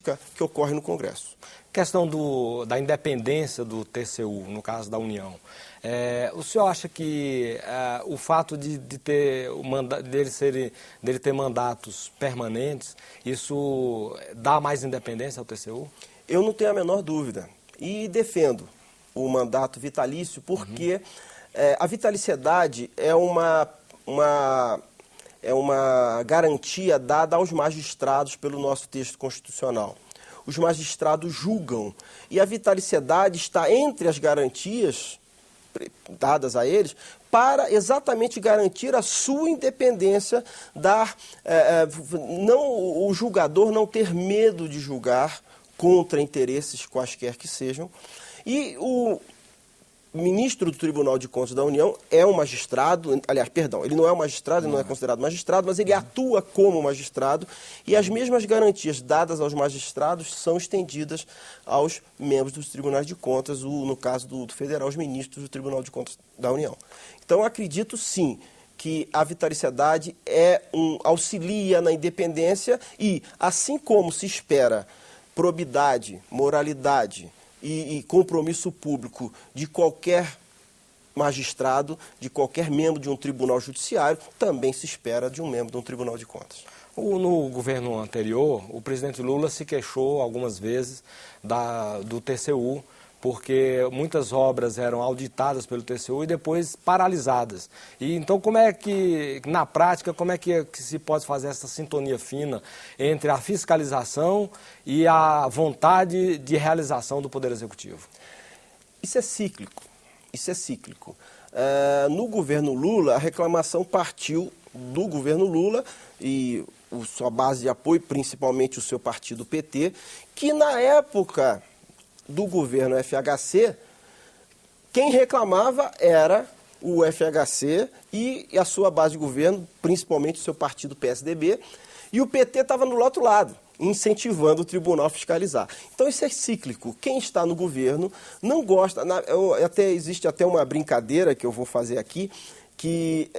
que ocorre no Congresso. Questão da independência do TCU, no caso da União. O senhor acha que o fato dele ter mandatos permanentes, isso dá mais independência ao TCU? Eu não tenho a menor dúvida. E defendo o mandato vitalício porque a vitaliciedade é uma garantia dada aos magistrados pelo nosso texto constitucional. Os magistrados julgam e a vitaliciedade está entre as garantias dadas a eles para exatamente garantir a sua independência, o julgador não ter medo de julgar contra interesses quaisquer que sejam. E o ministro do Tribunal de Contas da União é um magistrado, ele não é um magistrado, ele não é considerado magistrado, mas ele atua como magistrado e as mesmas garantias dadas aos magistrados são estendidas aos membros dos tribunais de contas, no caso do federal, os ministros do Tribunal de Contas da União. Então, acredito sim que a vitaliciedade auxilia na independência e, assim como se espera probidade, moralidade e compromisso público de qualquer magistrado, de qualquer membro de um tribunal judiciário, também se espera de um membro de um tribunal de contas. No governo anterior, o presidente Lula se queixou algumas vezes do TCU, porque muitas obras eram auditadas pelo TCU e depois paralisadas. E então, na prática, como é que se pode fazer essa sintonia fina entre a fiscalização e a vontade de realização do Poder Executivo? Isso é cíclico. No governo Lula, a reclamação partiu do governo Lula e sua base de apoio, principalmente o seu partido PT, que na época do governo FHC, quem reclamava era o FHC e a sua base de governo, principalmente o seu partido PSDB, e o PT estava no outro lado, incentivando o tribunal a fiscalizar. Então isso é cíclico. Quem está no governo não gosta, existe até uma brincadeira que eu vou fazer aqui, que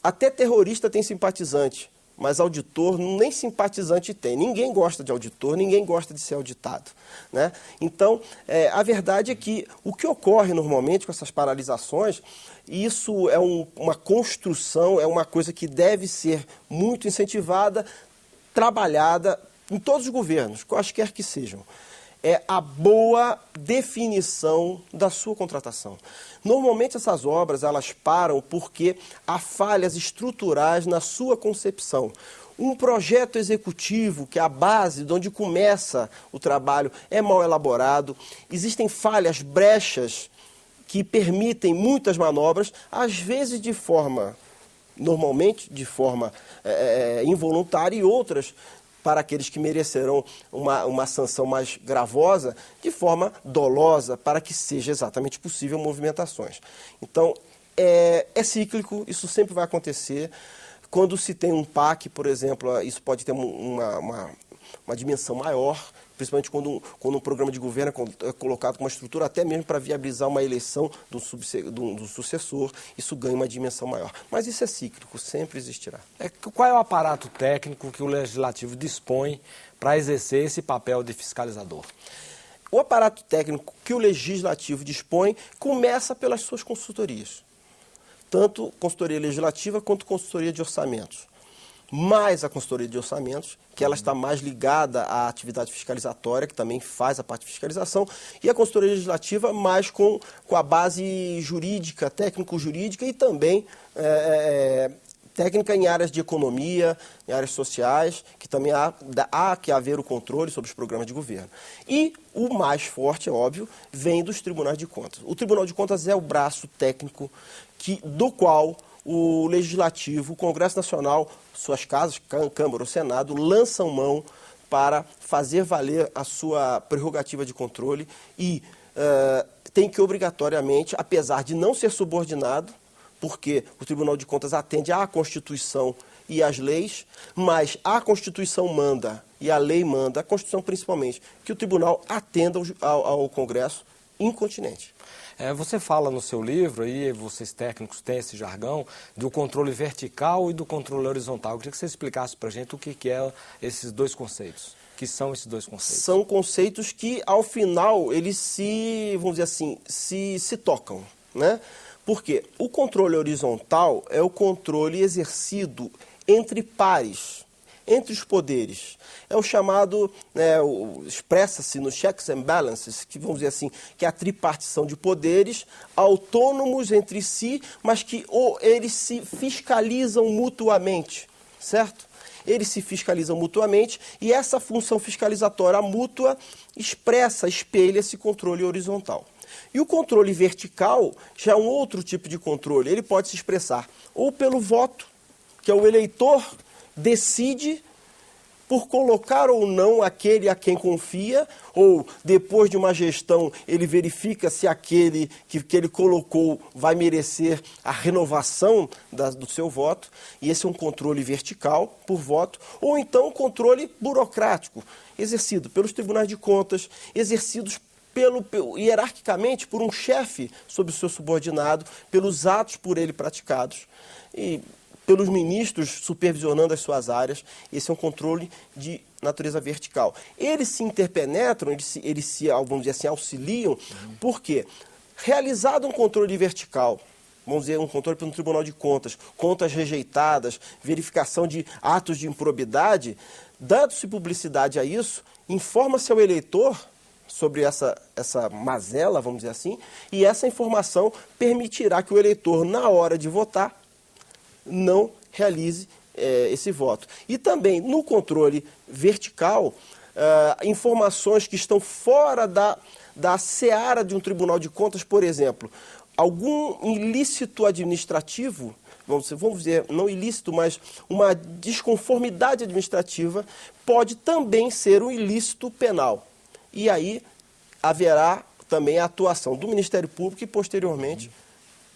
até terrorista tem simpatizante, mas auditor nem simpatizante tem. Ninguém gosta de auditor, ninguém gosta de ser auditado, né? Então, a verdade é que o que ocorre normalmente com essas paralisações, isso é uma construção, é uma coisa que deve ser muito incentivada, trabalhada em todos os governos, quaisquer que sejam. É a boa definição da sua contratação. Normalmente essas obras elas param porque há falhas estruturais na sua concepção. Um projeto executivo, que é a base de onde começa o trabalho, é mal elaborado. Existem falhas, brechas, que permitem muitas manobras, às vezes normalmente de forma involuntária, e outras para aqueles que merecerão uma sanção mais gravosa, de forma dolosa, para que seja exatamente possível movimentações. Então, é cíclico, isso sempre vai acontecer. Quando se tem um PAC, por exemplo, isso pode ter uma dimensão maior, principalmente quando um programa de governo é colocado com uma estrutura até mesmo para viabilizar uma eleição do sucessor, isso ganha uma dimensão maior. Mas isso é cíclico, sempre existirá. Qual é o aparato técnico que o Legislativo dispõe para exercer esse papel de fiscalizador? O aparato técnico que o Legislativo dispõe começa pelas suas consultorias, tanto consultoria legislativa quanto consultoria de orçamentos. Mais a consultoria de orçamentos, que ela está mais ligada à atividade fiscalizatória, que também faz a parte de fiscalização, e a consultoria legislativa mais com a base jurídica, técnico-jurídica e também técnica em áreas de economia, em áreas sociais, que também há que haver o controle sobre os programas de governo. E o mais forte, é óbvio, vem dos tribunais de contas. O Tribunal de Contas é o braço técnico do qual o Legislativo, o Congresso Nacional, suas casas, Câmara ou Senado, lançam mão para fazer valer a sua prerrogativa de controle e tem que obrigatoriamente, apesar de não ser subordinado, porque o Tribunal de Contas atende à Constituição e às leis, mas a Constituição manda e a lei manda, a Constituição principalmente, que o Tribunal atenda ao Congresso incontinente. Você fala no seu livro, e vocês técnicos têm esse jargão, do controle vertical e do controle horizontal. Eu queria que você explicasse para a gente o que é esses dois conceitos, que são esses dois conceitos? São conceitos que, ao final, eles se, vamos dizer assim, se tocam, né? Porque o controle horizontal é o controle exercido entre pares, entre os poderes. É o chamado, expressa-se no checks and balances, que vamos dizer assim, que é a tripartição de poderes autônomos entre si, mas que eles se fiscalizam mutuamente, certo? Eles se fiscalizam mutuamente e essa função fiscalizatória mútua espelha esse controle horizontal. E o controle vertical já é um outro tipo de controle. Ele pode se expressar ou pelo voto, que é o eleitor decide por colocar ou não aquele a quem confia, ou depois de uma gestão ele verifica se aquele que ele colocou vai merecer a renovação do seu voto, e esse é um controle vertical por voto, ou então um controle burocrático, exercido pelos tribunais de contas, exercidos hierarquicamente por um chefe sobre o seu subordinado, pelos atos por ele praticados e pelos ministros supervisionando as suas áreas. Esse é um controle de natureza vertical. Eles se interpenetram, eles se vamos dizer assim, auxiliam, porque realizado um controle vertical, vamos dizer, um controle pelo Tribunal de Contas, contas rejeitadas, verificação de atos de improbidade, dando-se publicidade a isso, informa-se ao eleitor sobre essa mazela, vamos dizer assim, e essa informação permitirá que o eleitor, na hora de votar, não realize esse voto. E também, no controle vertical, informações que estão fora da seara de um Tribunal de Contas, por exemplo, algum ilícito administrativo, vamos dizer, não ilícito, mas uma desconformidade administrativa, pode também ser um ilícito penal. E aí haverá também a atuação do Ministério Público e, posteriormente,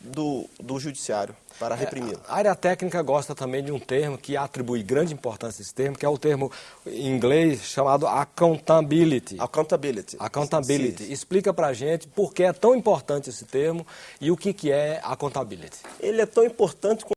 do Judiciário para reprimi-lo. A área técnica gosta também de um termo que atribui grande importância a esse termo, que é o termo em inglês chamado accountability. Accountability. Sim. Explica para a gente por que é tão importante esse termo e o que é accountability. Ele é tão importante